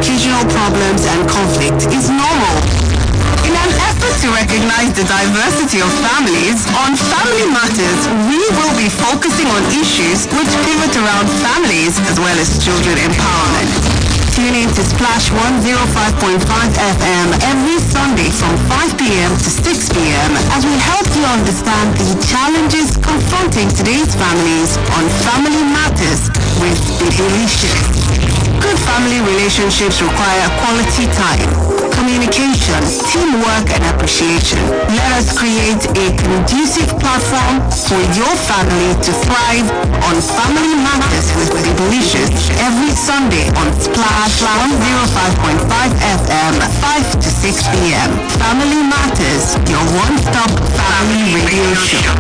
occasional problems and conflict is normal. In an effort to recognize the diversity of families, on Family Matters, we will be focusing on issues which pivot around families as well as children empowerment. Tune in to Splash 105.5 FM every Sunday from 5 p.m. to 6 p.m. as we help you understand the challenges confronting today's families on Family Matters with Delicious. Good family relationships require quality time, communication, teamwork, and appreciation. Let us create a conducive platform for your family to thrive on Family Matters with Delicious every Sunday on Splash 105.5 FM, 5 to 6 p.m. Family Matters, your one-stop family radio show.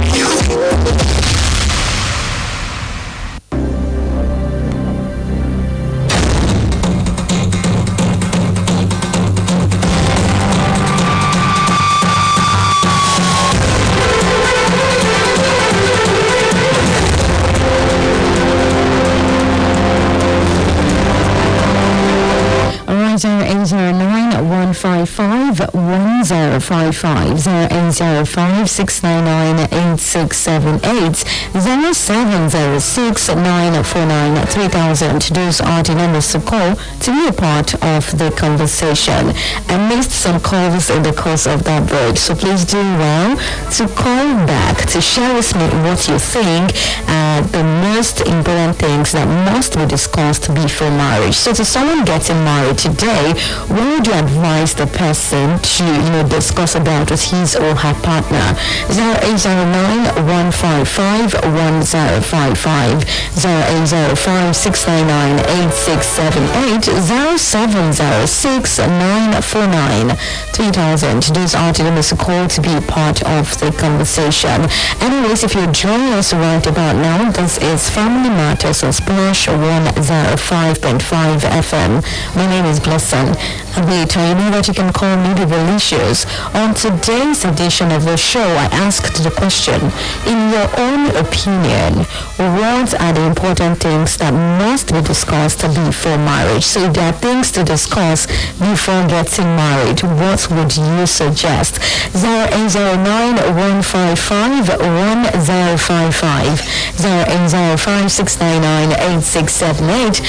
Zero 155 1055 0805 699 8678 0706 949 3000. Those are the numbers to call to be a part of the conversation. I missed some calls in the course of that break, so please do well to call back to share with me what you think the most important things that must be discussed before marriage. So to someone getting married today, what would you advise the person to discuss about with his or her partner? 0809 155 1055 0805 699 8678 0706 949 3000. Those are the numbers to call to be part of the conversation. Anyways, if you're joining us right about now, this is Family Matters on Splash 105.5 FM. My name is Blessing Agbeetan. You know that you can call me the Delicious. On today's edition of the show, I asked the question, in your own opinion, what are the important things that must be discussed before marriage? So if there are things to discuss before getting married, what would you suggest? 0809 155 1055 0805 699 8678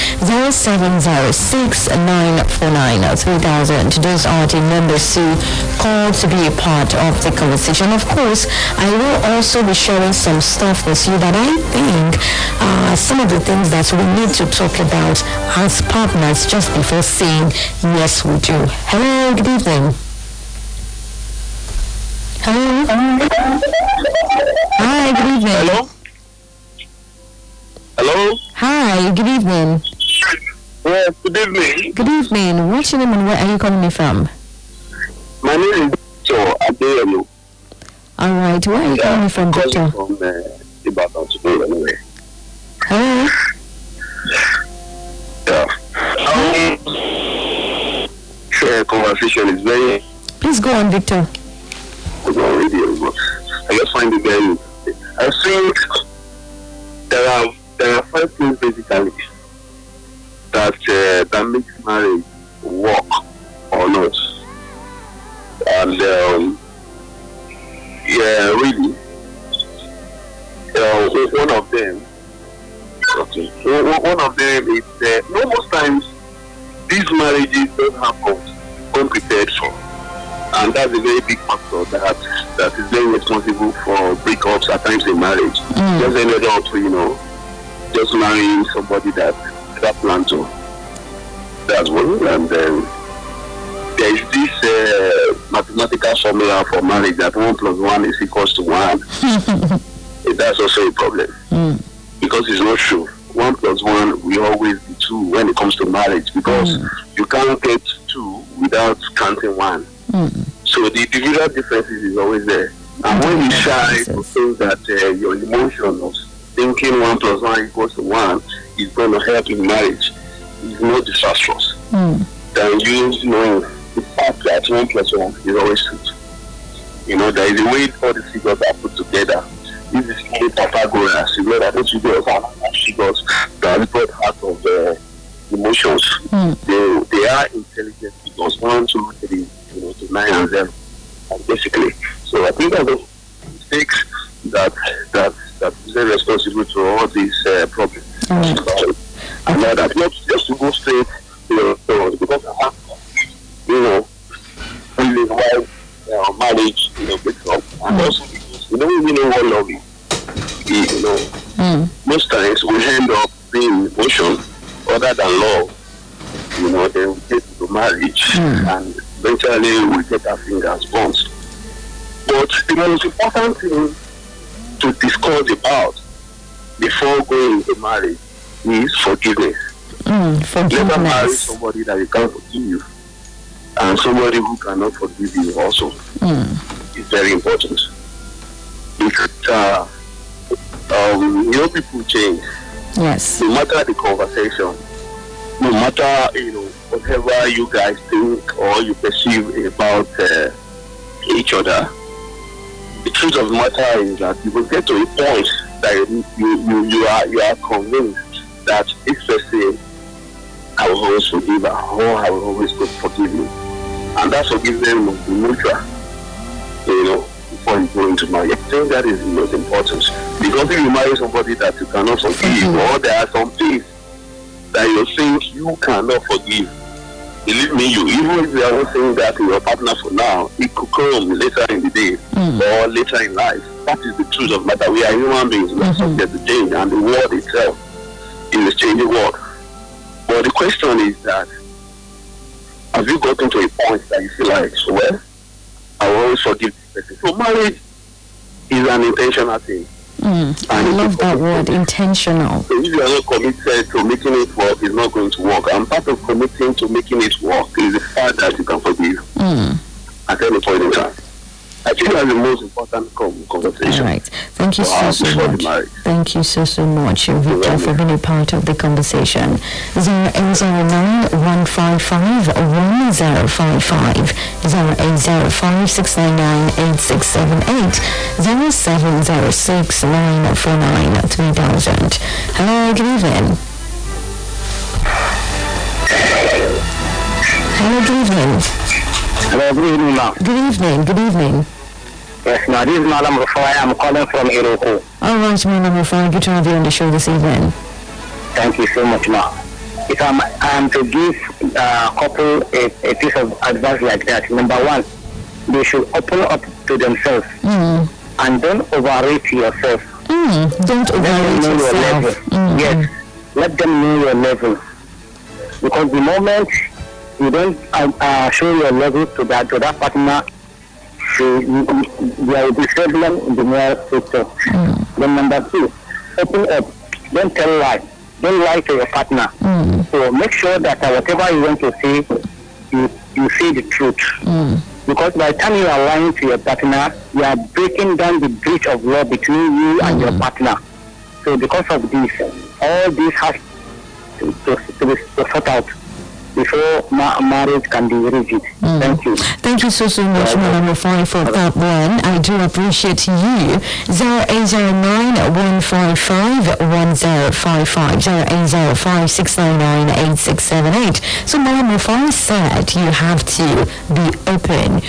0706 949 3000. Those are the numbers to call to be a part of the conversation. Of course, I will also be sharing some stuff with you that I think some of the things that we need to talk about as partners just before saying yes we do. Hello, good evening. Hello. Hi, good evening. Hello. Hello. Hi, good evening. Yes, good evening. Good evening. What's your name and where are you calling me from? My name is Victor Adeyemo. All right, where are you calling me from, Victor? From Ibadan today, anyway. Hello. Yeah. Sure, conversation is very. Please go on, Victor. I just find it very. I think there are 5 things basically that makes marriage work or not. And really, one of them. Okay. One of them is most times these marriages don't happen unprepared for, and that's a very big factor that is very responsible for breakups at times in marriage. Just ended up, just marrying somebody that plan to. That's one, and then there is this mathematical formula for marriage that 1 + 1 is equals to 1. That's also a problem because it's not true. 1 + 1 will always be 2 when it comes to marriage, because you can't get 2 without counting 1. So the individual differences is always there. And when you try to think that your emotion of thinking 1 + 1 equals to 1 is going to help in marriage, is more disastrous than you knowing the fact that 1 + 1 is always 2. There is a way all the figures are put together. This is Pythagoras. That those figures are figures that are brought out of emotions. They emotional intelligence because 1, 2, 3, to 9 and 0, basically. So I think that the mistakes that is responsible to all these problems. And that not just to go straight because I have only while marriage breaks up, and also because we don't really know what love is. Most times we end up being emotion other than love. Then we get into marriage and eventually we get our fingers burnt. But the most important thing to discuss about before going into marriage is forgiveness. Never marry somebody that you can't forgive, and somebody who cannot forgive you also is very important. Because people change. Yes. No matter the conversation, no matter whatever you guys think or you perceive about each other, the truth of the matter is that you will get to a point that you are convinced that this person, I will always forgive her, or I will always forgive you, and that forgiveness must be mutual. Before you go into marriage, I think that is the most important. Because if you marry somebody that you cannot forgive, or there are some things that you think you cannot forgive, believe me, even if you are not saying that to your partner for now, it could come later in the day or later in life. That is the truth of the matter. We are human beings, we are subject to change, and the world itself is a changing world. But the question is that, have you gotten to a point that you feel like, I will always forgive this person? So marriage is an intentional thing. I love that word, intentional. So if you are not committed to making it work, it's not going to work. And part of committing to making it work is the fact that you can forgive at any point in time. I think that's the most important conversation. All right. Thank you so much. Thank you so much, Victor, for being a part of the conversation. 0809 155 1055, 0805 699 8678, 0706 949 3000. Hello, good evening. Hello, good evening. Hello, good evening, ma'am. Good evening. Yes, ma'am. This is Madam Rufai. I'm calling from Iroko. All right, Madam Rufai. Good to have you on the show this evening. Thank you so much, ma'am. If I am to give a couple a piece of advice like that, number one, they should open up to themselves and don't overrate yourself. Don't overrate yourself. Yes, let them know your level. Because the moment you don't show your level to that partner, there will be problem in the near future. Then number two, open up. Don't tell lies. Don't lie to your partner. So make sure that whatever you want to say, you say the truth. Because by the time you are lying to your partner, you are breaking down the bridge of law between you and your partner. So because of this, all this has to sort out before marriage can be rigid. Thank you. Thank you so much, Madam Rufai, for that one. I do appreciate you. 0809 155 1055, 0805 699 8678. So Madam Rufai said you have to be open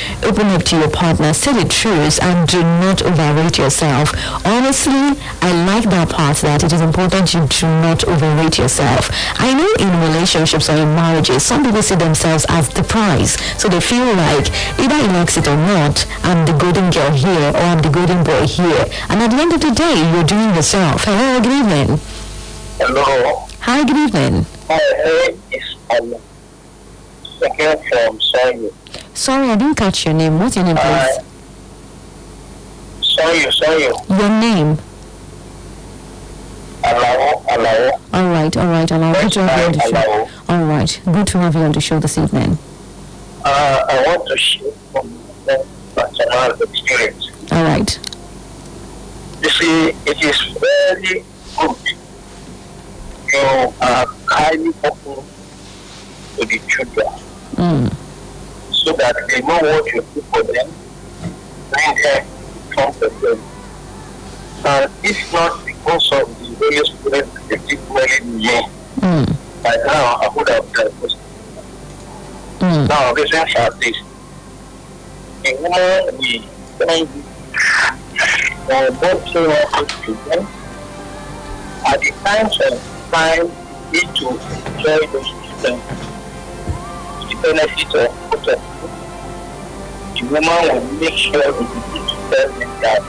up to your partner, say the truth, and do not overrate yourself. Honestly, I like that part, that it is important you do not overrate yourself. I know in relationships or in marriages, some people see themselves as the prize, so they feel like either he likes it or not, I'm the golden girl here or I'm the golden boy here, and at the end of the day you're doing yourself. Hello, good evening. Hello. Hi, good evening. My name is Second from Sorry. Sorry, I didn't catch your name. What's your name, please? Sorry. Your name? Hello. All right. Good to have you on the show. All right. Good to have you on the show this evening. I want to share from personal experience. All right. You see, it is very good. You are highly open to the children, so that they know what you do for them, bring them, comfort them. And if not because of the Holy Spirit particularly in me, by now I would have divorced. Now, business are this. A woman will both children at the times of time need to enjoy those children. The benefit of both of them. The woman will make sure that the need to tell them that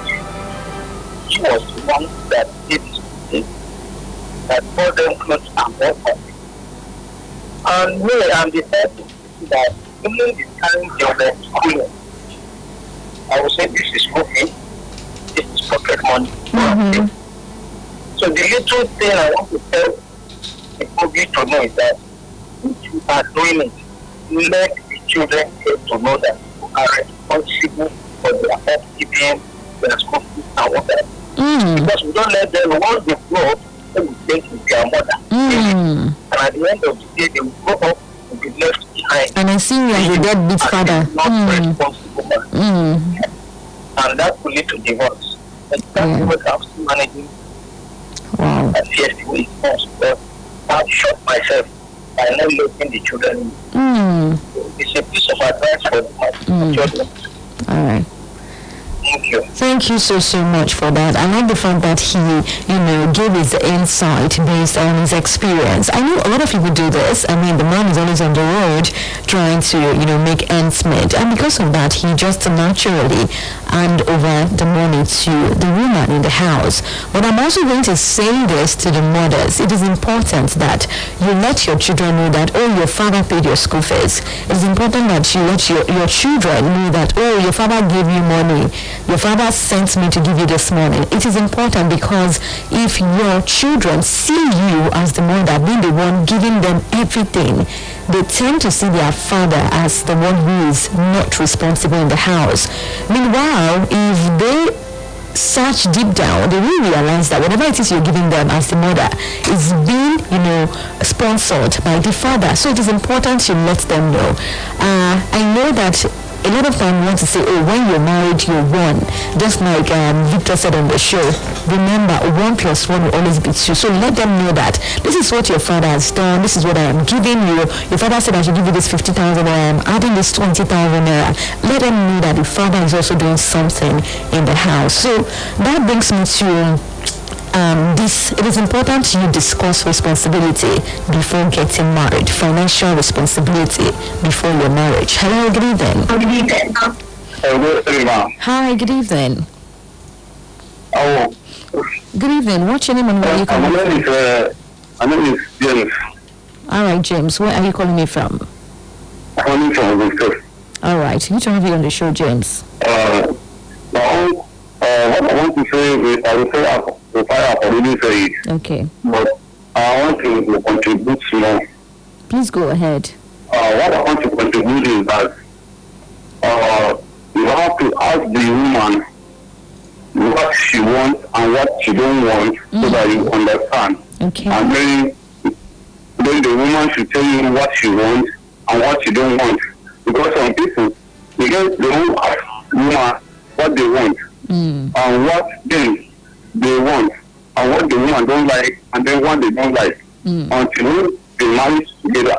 she was the one that did this, that bought them clothes and bought them. And me, I'm the type to see that even the time they were schooling, I would say this is okay, this is pocket money. So the little thing I want to tell the public to know is that if you are doing it, let the children get to know that you are responsible for their upkeeping, their school fees and whatever. Because we don't let them, once they grow up, they will think with their mother. And at the end of the day, they will grow up and be left behind. And I see you as a deadbeat father. Not responsible man. And that will lead to divorce. And that's what I'm still managing. Wow. And yes, the way it goes. But I've shot myself by not letting the children. It's a piece of advice for the children. All right. Thank you. Thank you so much for that. I like the fact that he, gave his insight based on his experience. I know a lot of people do this. I mean, the man is always on the road trying to, make ends meet. And because of that, he just naturally hand over the money to the woman in the house. But I'm also going to say this to the mothers. It is important that you let your children know that, oh, your father paid your school fees. It is important that you let your children know that, oh, your father gave you money. Your father sent me to give you this morning. It is important because if your children see you as the mother, being the one giving them everything, they tend to see their father as the one who is not responsible in the house. Meanwhile, if they search deep down, they will realize that whatever it is you're giving them as the mother is being, sponsored by the father. So it is important to let them know. I know that a lot of time we want to say, oh, when you're married, you're one. Just like Victor said on the show, remember, 1 + 1 will always be 2. So let them know that this is what your father has done. This is what I am giving you. Your father said I should give you this 50,000 naira. I am adding this 20,000 naira. Let them know that the father is also doing something in the house. So that brings me to it is important you discuss responsibility before getting married, financial responsibility before your marriage. Hello, good evening. Hi, good evening. Oh. Good evening. What's your name and where are you calling from? My name is James. All right, James. Where are you calling me from? I'm calling from Victor. All right. You to have you on the show, James. What I want to say is I will say I already say it. Okay. But I want to contribute more. Please go ahead. What I want to contribute is that you have to ask the woman what she wants and what she don't want so that you understand. Okay. And then the woman should tell you what she wants and what she don't want. Because some people, they won't ask the woman what they want and what they want and what the woman don't like and then what they don't like until they marry together.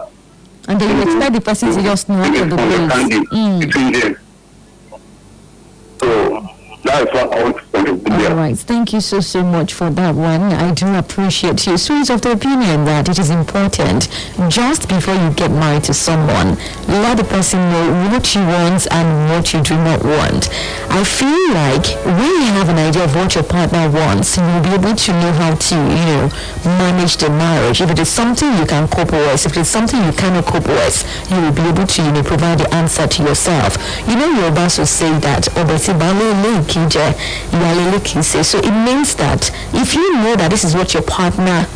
And then you expect the person to just know all the ways. Between them. So that is what I want to contribute. All right. Thank you so much for that one. I do appreciate you. So it's of the opinion that it is important just before you get married to someone, let the person know what you want and what you do not want. I feel like when you have an idea of what your partner wants, you'll be able to know how to, manage the marriage. If it is something you can cope with, if it's something you cannot cope with, you will be able to, provide the answer to yourself. Your boss will say that, so it means that if you know that this is what your partner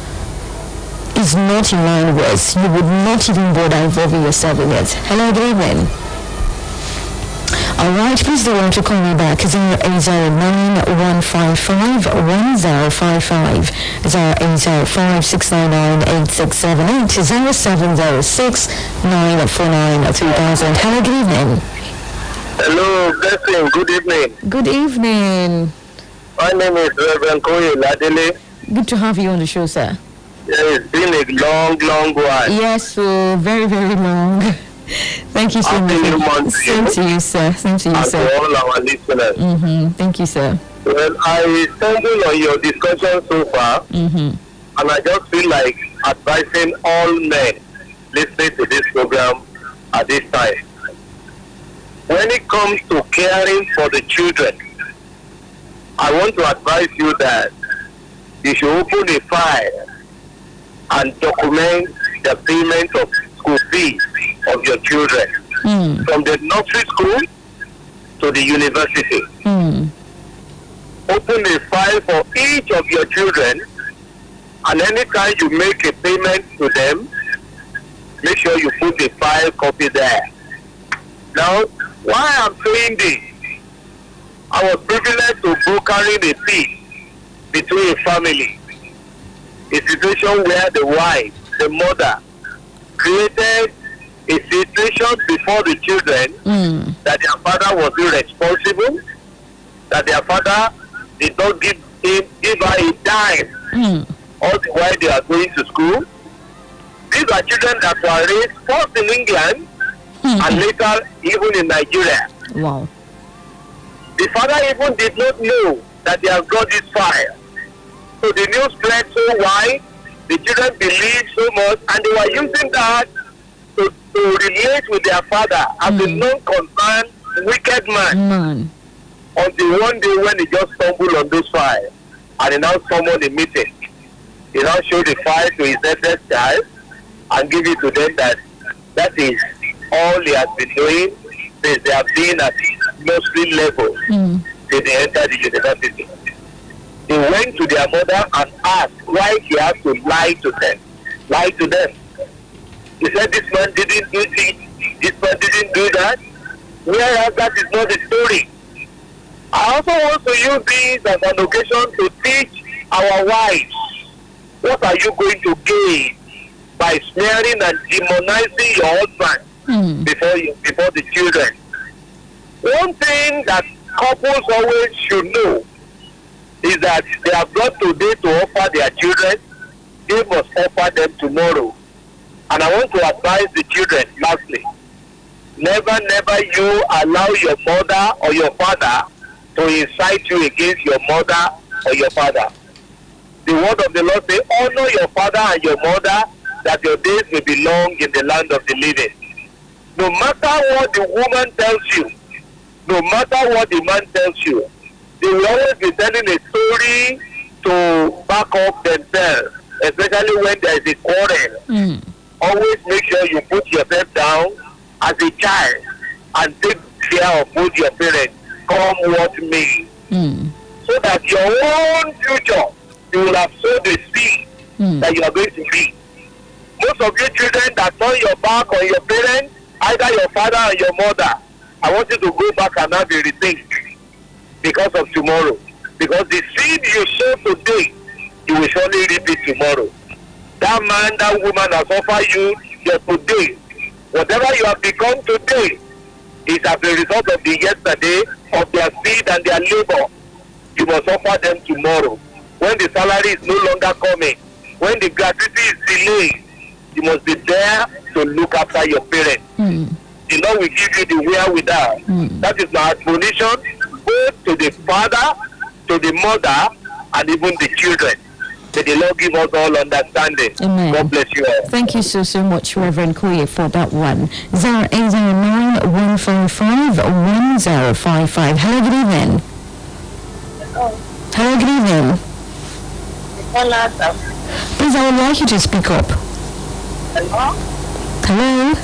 is not in line with, you would not even bother involving yourself in it. Hello, good evening. All right, please don't want to call me back. 08091551055, 08056998678, 0706949300. Hello, good evening. Hello, Blessing. Good evening. Good evening. My name is Reverend Koye Ladele. Good to have you on the show, sir. Yeah, it's been a long while. Yes, so very, very long. Thank you so Happy New much. Month to Same you. to you, sir. Same to you, And sir. to all our listeners. Thank you, sir. Well, I stumbled on your discussion so far, and I just feel like advising all men listening to this program at this time. When it comes to caring for the children, I want to advise you that you should open a file and document the payment of school fees of your children from the nursery school to the university. Open a file for each of your children, and anytime you make a payment to them, make sure you put a file copy there. Now, why I'm saying this, I was privileged to brokering a peace between a family, a situation where the wife, the mother, created a situation before the children that their father was irresponsible, that their father did not give her a dime all the while they are going to school. These are children that were raised first in England and later even in Nigeria. Wow. The father even did not know that they have got this fire. So the news spread so wide, the children believed so much, and they were using that to relate with their father as a non-concerned, wicked man. Until one day when he just stumbled on those files, and he now summoned a meeting. He now showed the file to his eldest child and give it to them that is all he has been doing since they have been at nursery level till they enter the university. They went to their mother and asked why he has to lie to them. He said this man didn't do this, this man didn't do that. Whereas that is not the story. I also want to use this as an occasion to teach our wives, what are you going to gain by smearing and demonizing your husband before the children? One thing that couples always should know is that they have got today to offer their children, they must offer them tomorrow. And I want to advise the children, lastly, never you allow your mother or your father to incite you against your mother or your father. The word of the Lord says, honor your father and your mother, that your days may be long in the land of the living. No matter what the woman tells you, no matter what the man tells you, they will always be telling a story to back up themselves, especially when there is a quarrel. Always make sure you put yourself down as a child and take care of both your parents, come what may. So that your own future, you will have sowed the seed that you are going to be. Most of you children that turn your back on your parents, either your father or your mother, I want you to go back and have a rethink because of tomorrow. Because the seed you sow today, you will surely reap it tomorrow. That man, that woman has offered you your today. Whatever you have become today is as a result of the yesterday, of their seed and their labor. You must offer them tomorrow. When the salary is no longer coming, when the gratuity is delayed, you must be there to look after your parents. The Lord will give you the wherewithal. That is my admonition both to the father, to the mother, and even the children. May the Lord give us all understanding. Amen. God bless you all. Thank you so much, Reverend Kuye, for that one. 0809-155-1055. Hello, good evening. Hello, good evening. Please, I would like you to speak up. Hello? Hello?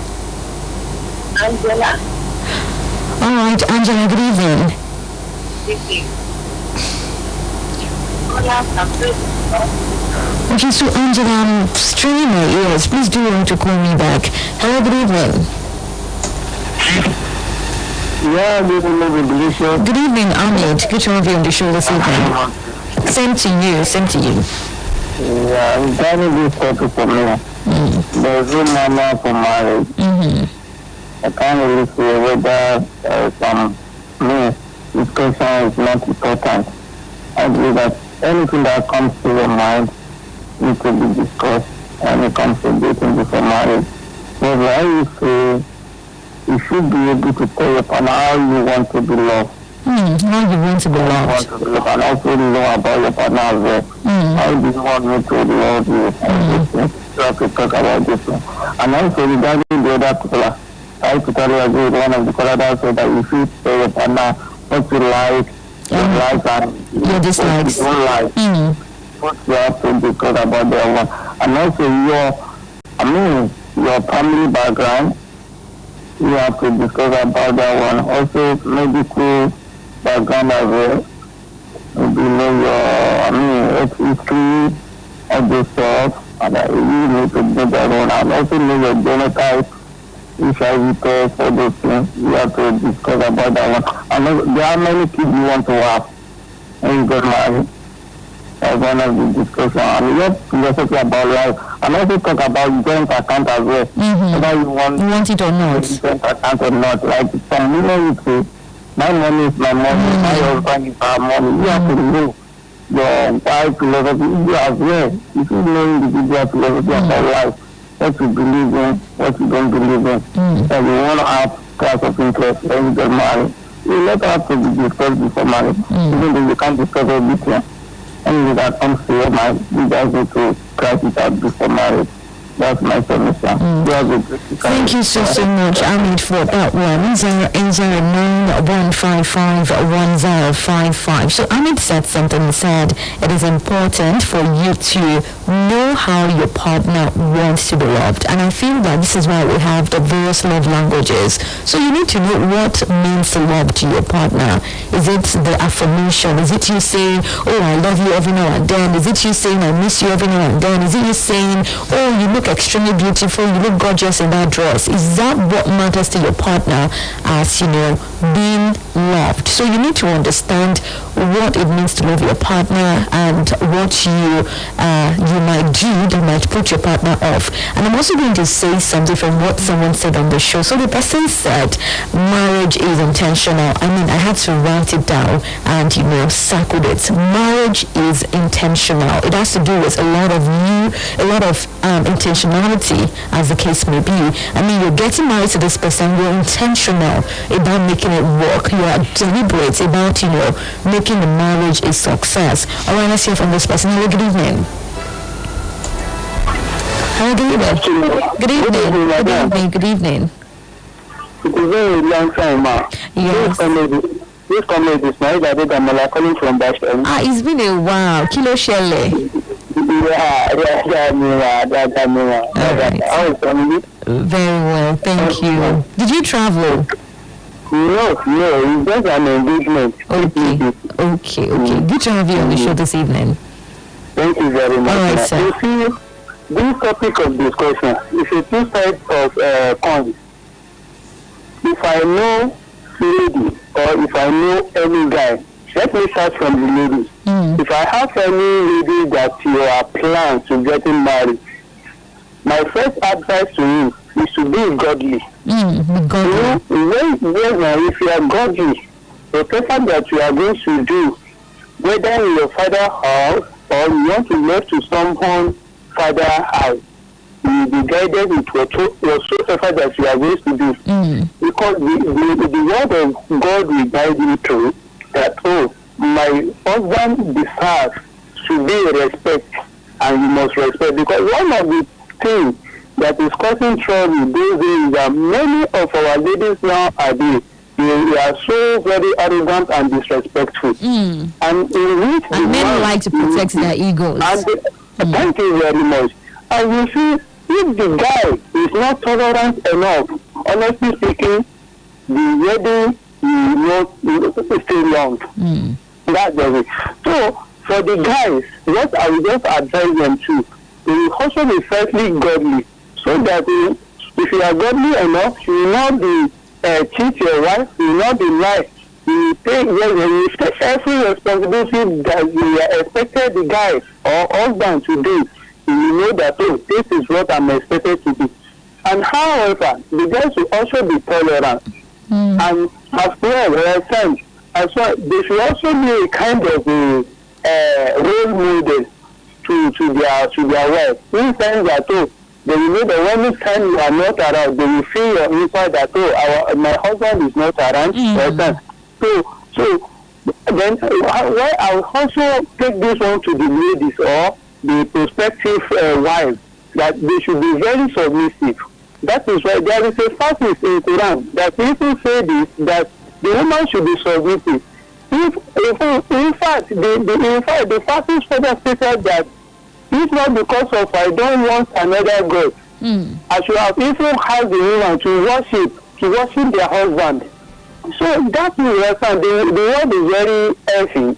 Angela? All right, Angela, good evening. Okay, so Angela, I'm straining my ears. Please do want to call me back. Hello, good evening. Yeah, good evening, Bishop. Good evening, Ahmed. Good to have you on the show this evening. Same to you, same to you. Yeah, I'm trying to do something for me. There's no mama for marriage. I can't really say whether some discussion is not important. I believe that anything that comes to your mind needs to be discussed when it comes to dating before marriage. So when you say you should be able to tell your partner how you want to be loved. How you want to be loved. And also know about your partner as well. How do you want me to love you? You have to talk about this one. And also regarding the other people, I totally agree with one of the callers that said that you should tell your partner what you like, your likes and your dislikes. What you don't like. What you have to discuss about their one. And also your family background, you have to discuss about that one. Also medical background as well. You know your history of the stuff, and you need to know that one. And also know your genotype, HIV test, all those things. You have to discuss about that one. And there are many kids you want to have when you get married. That's one of the discussions. And you have philosophy about life. And also talk about joint account as well. Whether you want it or not. Joint account or not. Like some women would say, my money is my money, my husband is our money. You have to know your wife philosophy. You as well. If you know individual philosophy about life, what you believe in, what you don't believe in, and you want to have class of interest when you get married, you let have to be discussed before marriage. Even though you can't discuss everything. Anything that comes to your mind, you guys need to crash it out before marriage. That's my submission. Thank you so much, Ahmed, for that one. 08091551055. So Ahmed said something. He said it is important for you to know how your partner wants to be loved. And I feel that this is why we have the various love languages. So you need to know what means love to your partner. Is it the affirmation? Is it you saying, oh, I love you every now and then? Is it you saying, I miss you every now and then? Is it you saying, oh, you look extremely beautiful, you look gorgeous in that dress? Is that what matters to your partner as, being loved? So you need to understand what it means to love your partner and what you might do that might put your partner off. And I'm also going to say something from what someone said on the show. So the person said marriage is intentional. I mean, I had to write it down and circled it. Marriage is intentional. It has to do with a lot of intentionality, as the case may be. I mean, you're getting married to this person, you're intentional about making it work. You are deliberate about, making the marriage a success. All right, let's hear from this person. Hello, good evening. Hello, good evening. Good evening. Good evening. Good evening. It's a very long time, ma. Yes. This comedy is Ismail Agbeetan calling from Boston. It's been a while. Kilo Shelley. Very well, thank you. Did you travel? No, it's just an engagement. Okay. Good to have you on the show this evening. Thank you very much. All right, sir. You see, this topic of discussion is a two sides of coin. If I know lady or if I know any guy, let me start from the lady. If I have any lady that you are planning to getting married, my first advice to you is to be godly. Godly. If you are godly, whatever that you are going to do, whether in your father's house or you want to move to someone's father's house, you will be guided with whatsoever that you are going to do. Because the word of God will guide you through that, my husband deserves to be respect, and you must respect. Because one of the things that is causing trouble these days is that many of our ladies nowadays, they are so very arrogant and disrespectful. And men like to protect their egos. Thank you very much. And you see, if the guy is not tolerant enough, honestly speaking, the wedding will not stay long. That's it. So, for the guys, what I will just advise them to, they will also be firstly godly, so that if you are godly enough, you will not be cheat your wife, you will not be lied. You take every responsibility that you are expected the guy or husband to do. You know that, this is what I'm expected to do. And however, the guys will also be tolerant. And as well, as well, they should also be a kind of a role model to their wife. In the sense that, They will know that anytime you are not around, they will feel your inside that, oh, my husband is not around. So then why I will also take this one to the ladies or the prospective wives, that they should be very submissive. That is why there is a fastness in Quran that people say this, that the woman should be submissive. In fact, the fastness further stated that it's not because of I don't want another God. I should have even had the woman to worship their husband. So that is the word is very heavy.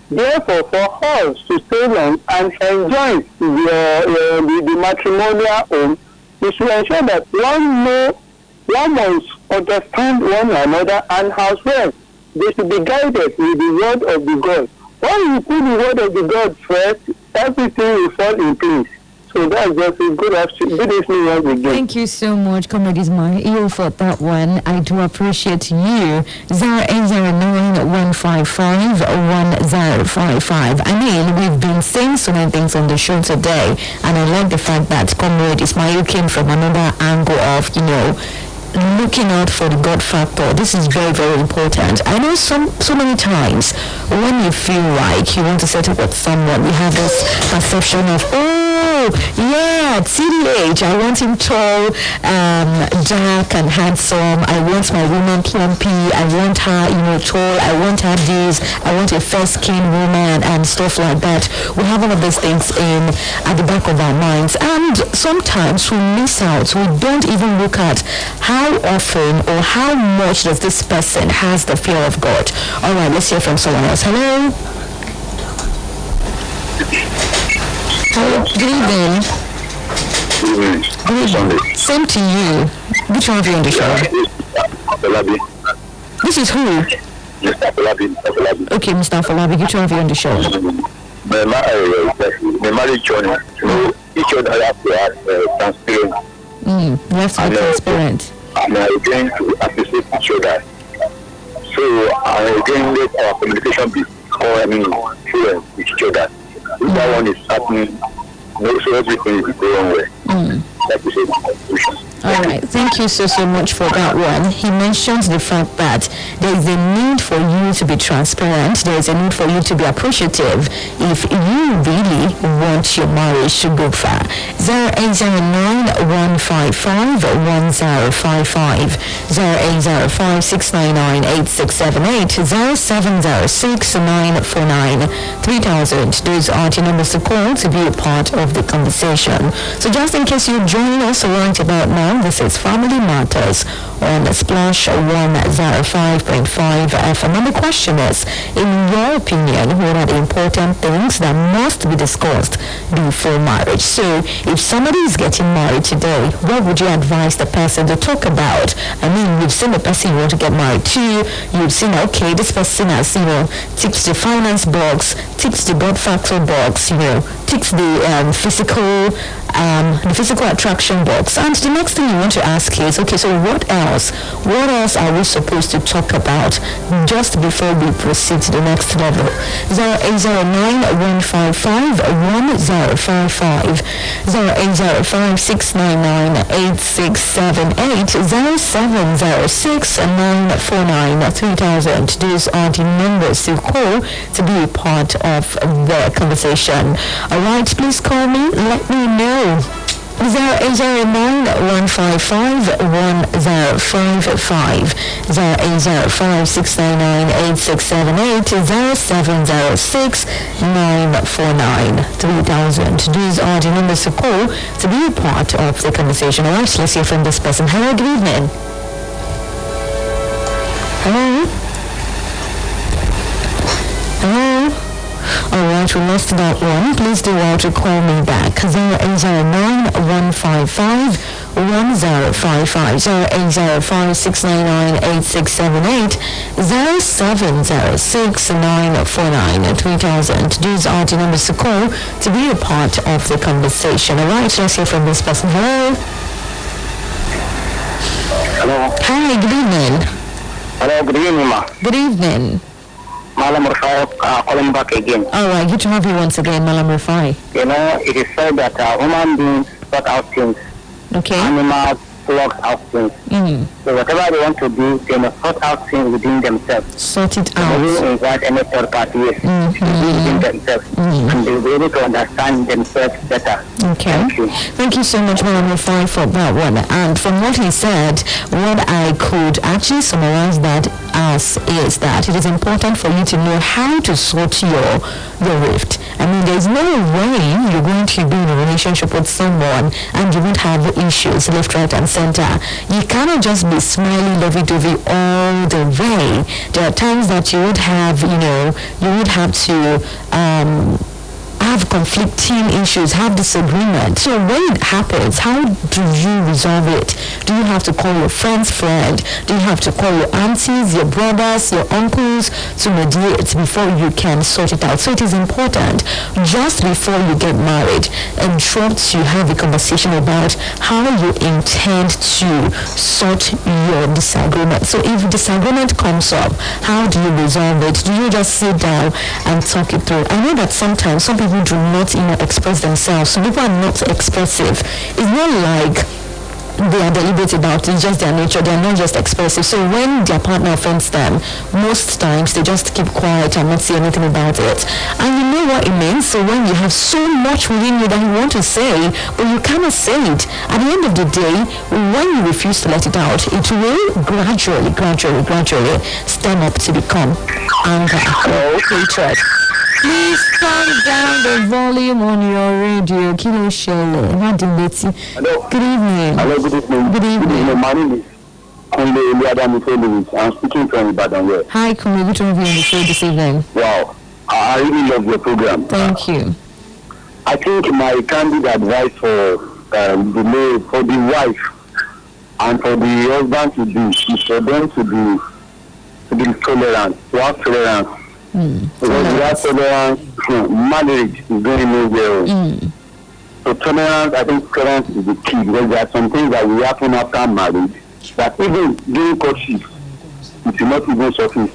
Therefore, for us to stay long and enjoy the matrimonial home, we should ensure that one must understand one another, and as well, they should be guided with the word of the God. When you put the word of the God first, everything will fall in place. So that's just a good evening once again. Thank you so much, Comrade Ismail, for that one. I do appreciate you. 0809-155-1055. I mean, we've been saying so many things on the show today, and I like the fact that Comrade Ismail came from another angle of, looking out for the God factor. This is very, very important. I know so many times when you feel like you want to settle with someone, we have this perception of, TDH, I want him tall, dark and handsome. I want my woman plumpy. I want her, tall. I want her this. I want a fair-skinned woman and stuff like that. We have all of these things at the back of our minds, and sometimes we miss out. We don't even look at how often or how much does this person has the fear of God. All right, let's hear from someone else. Hello. Hello, good evening. Good evening. Same to you. Which one of you on the show? This is who? Mr. Falabi. Okay, Mr. Falabi, which one of you on the show? My marriage journey, each other have to have transparent. You have to be transparent. And we're going to appreciate each other. So, again, let our communication be fluent with each other. If that one is happening, so everything is going well. That is a conclusion. All right, thank you so much for that one. He mentions the fact that there is a need for you to be transparent. There is a need for you to be appreciative if you really want your marriage to go far. 0809-155-1055, 0805-699-8678, 0706-949-3000. Those are the numbers to call to be a part of the conversation. So just in case you're joining us right about now, this is Family Matters on Splash 105.5 FM. And the question is, in your opinion, what are the important things that must be discussed before marriage? So, if somebody is getting married today, what would you advise the person to talk about? I mean, you've seen the person you want to get married to, you've seen, okay, this person has, ticks the finance box, ticks the God factor box, ticks the physical attraction box. And the next thing you want to ask is, okay, so what else are we supposed to talk about just before we proceed to the next level? 0809-155-1055, 0805-699-8678, 0706-949-3000. These are the numbers to call to be a part of the conversation. All right, please call me. Let me know. 0809-155-1055, 0805-699-8678, 0706-949-3000. These are the numbers to call to be a part of the conversation. All right, let's hear from this person. Hello, good evening. Hello? Hello? Alright, we lost that one. Please do well to call me back. 0809-155-1055, 0805-699-8678, 0706-949-3000. These are the numbers to call to be a part of the conversation. Alright, let's hear from this person. Hello? Hello. Hi, good evening. Hello, good evening, ma. Good evening. Malam Rufai calling back again. All right, good to have you once again, Malam Rufai. It is said that human beings sort out things Okay. Animals, flocks, out things. So whatever they want to do, they must sort out things within themselves. Sort it They will out. invite any third party within themselves, and they will be able to understand themselves better. Okay. Thank you so much, Madam Rufai, for that one. And from what he said, what I could actually summarize that as is that it is important for you to know how to sort your rift. I mean, there's no way you're going to be in a relationship with someone and you won't have issues left, right, and center. You cannot just be smiling lovey-dovey all the way. There are times that you would have, you would have to have conflicting issues, have disagreement. So when it happens, how do you resolve it? Do you have to call your friend's friend? Do you have to call your aunties, your brothers, your uncles to mediate before you can sort it out? So it is important just before you get married and try to have a conversation about how you intend to sort your disagreement. So if disagreement comes up, how do you resolve it? Do you just sit down and talk it through? I know that sometimes some people do not express themselves. Some people are not expressive. It's not like they are deliberate about it, it's just their nature. They are not just expressive. So when their partner offends them, most times they just keep quiet and not say anything about it. And you know what it means. So when you have so much within you that you want to say, but you cannot say it, at the end of the day, when you refuse to let it out, it will gradually stand up to become anger or hatred. Please turn down the volume on your radio. Kilo Shele. Hello. Good evening. Hello, good evening. Good evening. My name is Kunle Eliadami. I'm speaking from Ibadan here. Hi, Kumi. Good to have you on the show this evening. Wow, I really love your program. Thank you. I think my candid advice for the wife and for the husband to do is for them to be tolerant, to have tolerance. Because without tolerance, marriage is going nowhere. So tolerance, I think tolerance is the key, because there are some things that will happen after marriage that even during courtship, it will not even surface.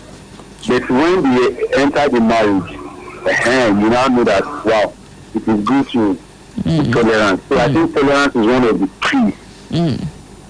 But when they enter the marriage, you now know that, wow, it is good to be tolerant. So I think tolerance is one of the keys.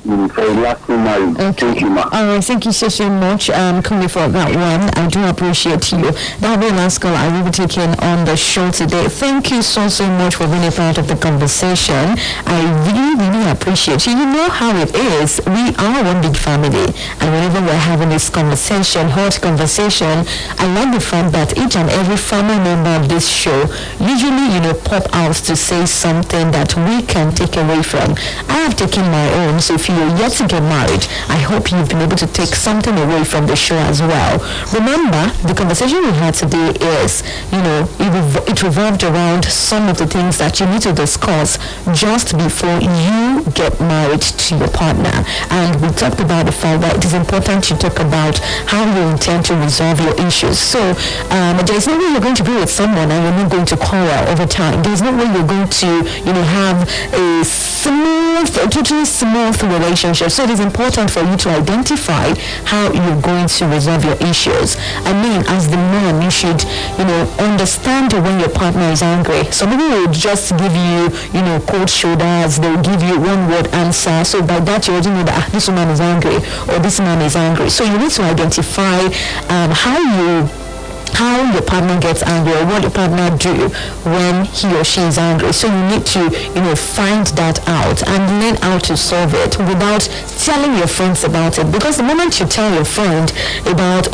For a lasting marriage. Okay. Thank you, ma. All right, thank you so much, Kumi, for that one. I do appreciate you. That will last call I will be taking on the show today. Thank you so much for being a part of the conversation. I really appreciate you. You know how it is. We are one big family, and whenever we're having this conversation, hot conversation, I like the fact that each and every family member of this show usually, pop out to say something that we can take away from. I have taken my own, so if you're yet to get married, I hope you've been able to take something away from the show as well. Remember, the conversation we had today is, it revolved around some of the things that you need to discuss just before you get married to your partner. And we talked about the fact that it is important to talk about how you intend to resolve your issues. So there's no way you're going to be with someone and you're not going to quarrel over time. There's no way you're going to, have a totally smooth relationship. So it is important for you to identify how you're going to resolve your issues. I mean, as the man, you should, understand when your partner is angry. Some people will just give you, cold shoulders. They'll give you one word answer. So by that, you already know that this woman is angry or this man is angry. So you need to identify how your partner gets angry or what your partner do when he or she is angry. So you need to, find that out and learn how to solve it without telling your friends about it. Because the moment you tell your friend about,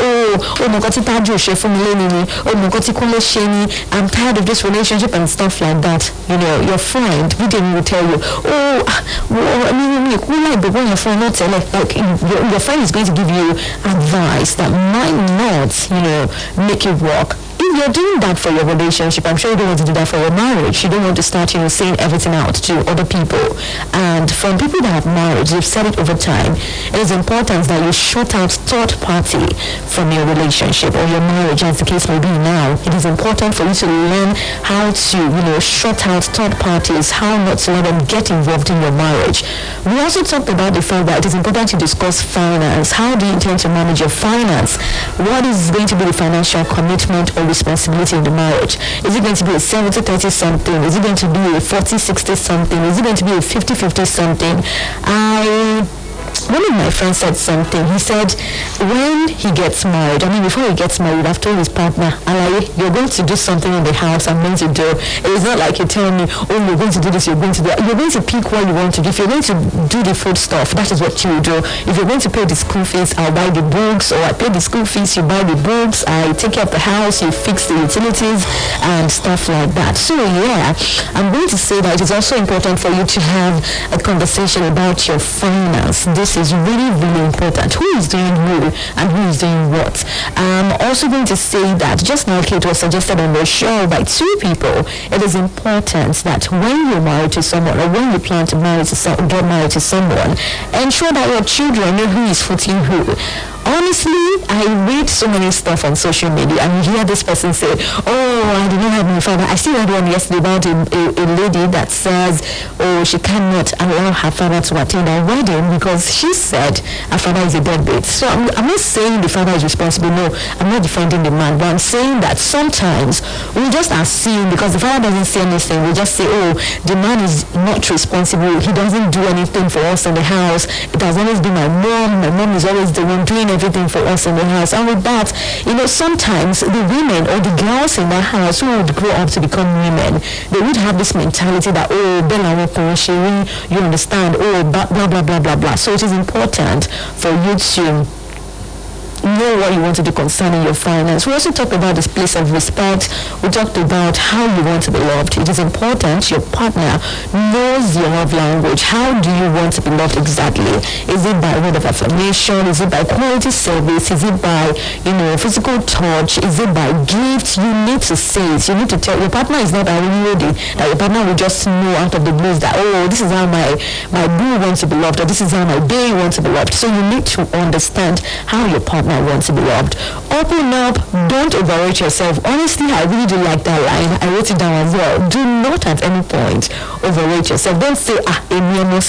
I'm tired of this relationship and stuff like that, your friend will tell you, your friend not tell your friend is going to give you advice that might not, make it work. If you're doing that for your relationship, I'm sure you don't want to do that for your marriage. You don't want to start, saying everything out to other people. And from people that have marriage, they've said it over time, it is important that you shut out third party from your relationship or your marriage, as the case may be now. It is important for you to learn how to, shut out third parties, how not to let them get involved in your marriage. We also talked about the fact that it is important to discuss finance. How do you intend to manage your finance? What is going to be the financial commitment or responsibility responsibility in the marriage? Is it going to be a 70-30 something? Is it going to be a 40-60 something? Is it going to be a 50-50 something? One of my friends said something. He said when he gets married, before he gets married, he'd have told his partner, you're going to do something in the house I'm going to do. It's not like you're telling me, oh, you're going to do this, you're going to do that. You're going to pick what you want to do. If you're going to do the food stuff, that is what you will do. If you're going to pay the school fees, I'll buy the books, or I pay the school fees, you buy the books, I take care of the house, you fix the utilities and stuff like that. So yeah, I'm going to say that it is also important for you to have a conversation about your finance. This is really, really important. Who is doing who and who is doing what? I'm also going to say that just now it was suggested on the show by two people, it is important that when you're married to someone or when you plan to get married to someone, ensure that your children know who is footing who. Honestly, I read so many stuff on social media and you hear this person say, oh, I did not have my father. I still read one yesterday about a lady that says, oh, she cannot allow her father to attend her wedding because she said her father is a deadbeat. So I'm not saying the father is responsible. No, I'm not defending the man, but I'm saying that sometimes we just assume because the father doesn't say anything, we just say, oh, the man is not responsible. He doesn't do anything for us in the house. It has always been my mom. My mom is always the one doing everything for us in the house. And with that, sometimes the women or the girls in the house who would grow up to become women, they would have this mentality that, oh, Bella, you understand, oh, blah, blah, blah, blah, blah, blah. So it is important for you to know what you want to do concerning your finance. We also talked about this place of respect. We talked about how you want to be loved. It is important your partner knows your love language. How do you want to be loved exactly? Is it by word of affirmation? Is it by quality service? Is it by, physical touch? Is it by gifts? You need to say it. You need to tell your partner is not already that your partner will just know out of the blues that, oh, this is how my boo wants to be loved, or this is how my bae wants to be loved. So you need to understand how your partner wants to be loved. Open up, don't overrate yourself. Honestly, I really do like that line. I wrote it down as well. Do not at any point overrate yourself. Don't say, another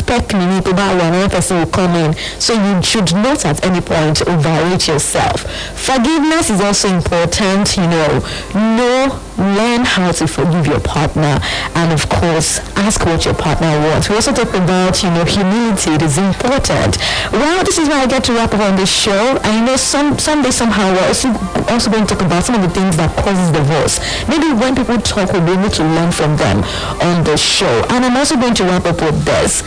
person will come in. So you should not at any point overrate yourself. Forgiveness is also important. Learn how to forgive your partner, and of course, ask what your partner wants. We also talked about, humility. It is important. Well, this is where I get to wrap up on this show. I know someday, somehow, we're also going to talk about some of the things that causes divorce. Maybe when people talk, we'll be able to learn from them on the show. And I'm also going to wrap up with this.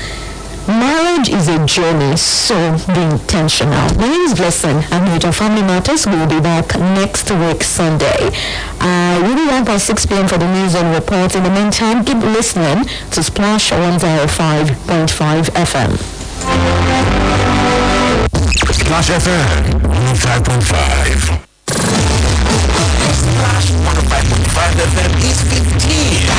Marriage is a journey, so be intentional. My name is Blessing Agbeetan. Family Matters. We will be back next week, Sunday. We'll be back by 6 p.m. for the news and reports. In the meantime, keep listening to Splash 105.5 FM. Splash FM 105.5. Splash 105.5 FM is 15.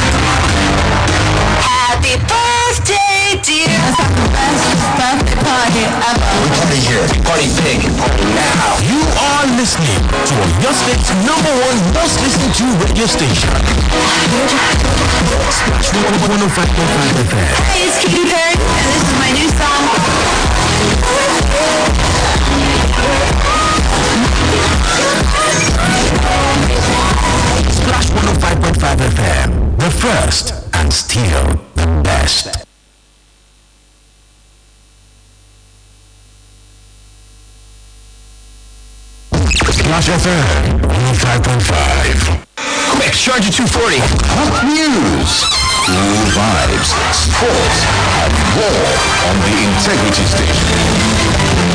Happy birthday, dear. That's like the best birthday party ever. We party here, party big, party now. You are listening to your state's #1 most listened to radio station. Splash 105.5 FM. Hey, it's Katy Perry, and this is my new song. Splash 105.5 FM, the first and still the best. Splash FM 105.5. Quick, charge at 240. Hot news, cool vibes, sports, and more on the Integrity Station.